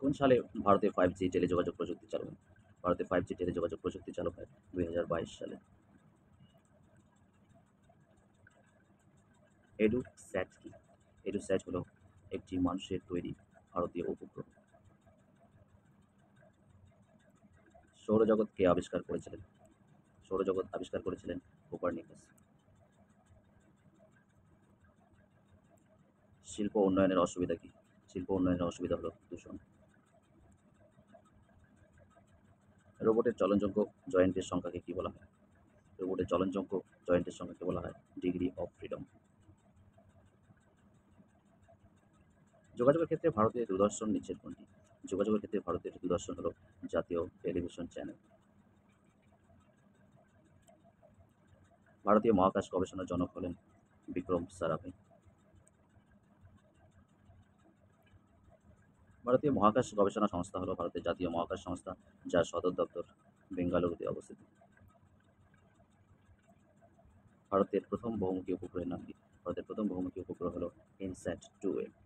কোন সালে ভারতে 5G টেলিযোগাযোগ প্রযুক্তি চালু হয়? ভারতে 5G টেলিযোগাযোগ প্রযুক্তি চালু হয় 2022 সালে। এডুস্যাট কি? এডুস্যাট হলো একটি মানুষের তৈরি ভারতীয় উপগ্রহ। সৌরজগৎ কে আবিষ্কার করেছিলেন? সৌরজগৎ আবিষ্কার করেছিলেন কোপার্নিকাস। শিল্প উন্নয়নের অসুবিধা কি? শিল্প উন্নয়নের অসুবিধা হলো দূষণ। রোবটের চলনযোগ্য জয়েন্টের সংখ্যাকে কি বলা হয়? রোবটের চলনযোগ্য জয়েন্টের সংখ্যাকে বলা হয় ডিগ্রি অফ ফ্রিডম। যোগাযোগের ক্ষেত্রে ভারতের দূরদর্শন নিচের কোনটি? যোগাযোগের ক্ষেত্রে ভারতের দূরদর্শন হলো জাতীয় টেলিভিশন চ্যানেল। ভারতীয় মহাকাশ গবেষণার জনক হলেন বিক্রম সারাভাই। ভারতীয় মহাকাশ গবেষণা সংস্থা হলো ভারতের জাতীয় মহাকাশ সংস্থা, যার সদর দপ্তর বেঙ্গালুরুতে অবস্থিত। ভারতের প্রথম বহুমুখী উপগ্রহের নাম কি? ভারতের প্রথম বহুমুখী উপগ্রহ হলো ইনস্যাট 2A।